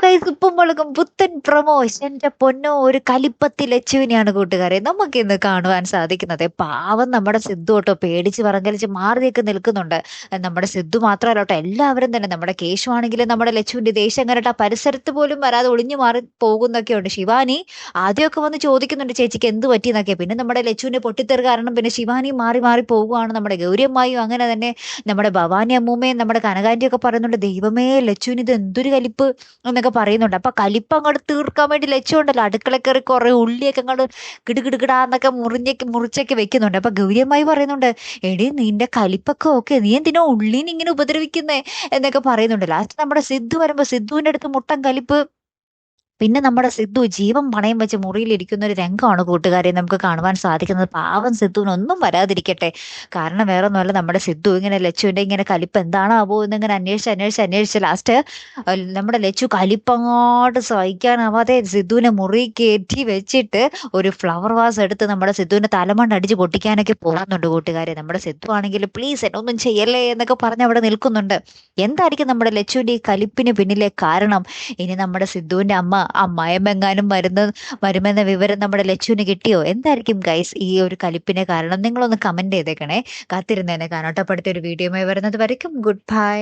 Guys, ഇപ്പം മുളകും പുത്തൻ പ്രൊമോഷൻ. എന്റെ പൊന്നോ, ഒരു കലിപ്പത്തി ലച്ചുവിനെയാണ് കൂട്ടുകാരെ നമുക്ക് ഇന്ന് കാണുവാൻ സാധിക്കുന്നത്. പാവം നമ്മുടെ സിദ്ധു കേട്ടോ, പേടിച്ച് പറങ്കലിച്ച് മാറിയൊക്കെ നിൽക്കുന്നുണ്ട്. നമ്മുടെ സിദ്ധു മാത്രമല്ല കേട്ടോ, എല്ലാവരും തന്നെ. നമ്മുടെ കേശു ആണെങ്കിലും നമ്മുടെ ലച്ചുവിന്റെ ദേഷ്യം കണ്ടിട്ട് ആ പരിസരത്ത് പോലും വരാതെ ഒളിഞ്ഞു മാറി പോകുന്നൊക്കെ ഉണ്ട്. ശിവാനി ആദ്യമൊക്കെ വന്ന് ചോദിക്കുന്നുണ്ട് ചേച്ചിക്ക് എന്ത് പറ്റിയെന്നൊക്കെ. പിന്നെ നമ്മുടെ ലച്ചുവിന്റെ പൊട്ടിത്തെറി കാരണം പിന്നെ ശിവാനി മാറി മാറി പോകുകയാണ്. നമ്മുടെ ഗൗരിയമ്മായും അങ്ങനെ തന്നെ, നമ്മുടെ ഭവാനി അമ്മൂമ്മയും നമ്മുടെ കനകാന്റിയും ഒക്കെ പറയുന്നുണ്ട്, ദൈവമേ ലച്ചുവിന് ഇത് എന്തൊരു കലിപ്പ് എന്നൊക്കെ പറയുന്നുണ്ട്. അപ്പൊ കലിപ്പ് അങ്ങോട്ട് തീർക്കാൻ വേണ്ടി ലച്ചു ഉണ്ടല്ലോ, അടുക്കള കയറി കുറെ ഉള്ളിയൊക്കെ അങ്ങോട്ട് കിടുകിടുകിടാന്നൊക്കെ മുറിച്ചൊക്കെ വെക്കുന്നുണ്ട്. അപ്പൊ ഗൗരിയമ്മായി പറയുന്നുണ്ട്, എടി നിന്റെ കലിപ്പൊക്കെ ഓക്കെ, നീ എന്തിനാ ഉള്ളീനെ ഇങ്ങനെ ഉപദ്രവിക്കുന്നേ എന്നൊക്കെ പറയുന്നുണ്ട്. ലാസ്റ്റ് നമ്മുടെ സിദ്ധു വരുമ്പോ സിദ്ധുവിന്റെ അടുത്ത് മുട്ടൻ കലിപ്പ്. പിന്നെ നമ്മുടെ സിദ്ധു ജീവൻ പണയം വെച്ച് മുറിയിലിരിക്കുന്ന ഒരു രംഗമാണ് കൂട്ടുകാരെ നമുക്ക് കാണുവാൻ സാധിക്കുന്നത്. പാവം സിദ്ധുവിനൊന്നും വരാതിരിക്കട്ടെ. കാരണം വേറെ ഒന്നുമല്ല, നമ്മുടെ സിദ്ധു ഇങ്ങനെ ലച്ചുവിന്റെ ഇങ്ങനെ കലിപ്പ് എന്താണാവോ എന്നിങ്ങനെ അന്വേഷിച്ച് ലാസ്റ്റ് നമ്മുടെ ലച്ചു കലിപ്പങ്ങോട്ട് സഹിക്കാനാവാതെ സിദ്ധുവിനെ മുറി കയറ്റി വെച്ചിട്ട് ഒരു ഫ്ലവർ വാസ് എടുത്ത് നമ്മുടെ സിദ്ധുവിന്റെ തലമണ്ട് അടിച്ച് പൊട്ടിക്കാനൊക്കെ പോകുന്നുണ്ട് കൂട്ടുകാരെ. നമ്മുടെ സിദ്ധു ആണെങ്കിൽ പ്ലീസ് എന്നൊന്നും ചെയ്യല്ലേ എന്നൊക്കെ പറഞ്ഞ് അവിടെ നിൽക്കുന്നുണ്ട്. എന്തായിരിക്കും നമ്മുടെ ലച്ചുവിന്റെ ഈ കലിപ്പിന് പിന്നിലെ കാരണം? ഇനി നമ്മുടെ സിദ്ധുവിന്റെ അമ്മായിയമ്മ വരുമെന്ന വിവരം നമ്മുടെ ലച്ചുവിന് കിട്ടിയോ? എന്തായിരിക്കും ഗൈസ് ഈ ഒരു കലിപ്പിനെ കാരണം? നിങ്ങളൊന്ന് കമന്റ് ചെയ്തേക്കണേ. കാത്തിരുന്നേനെ കാണോട്ടപ്പെടുത്തിയ ഒരു വീഡിയോയുമായി വരുന്നത് വരയ്ക്കും. Good bye.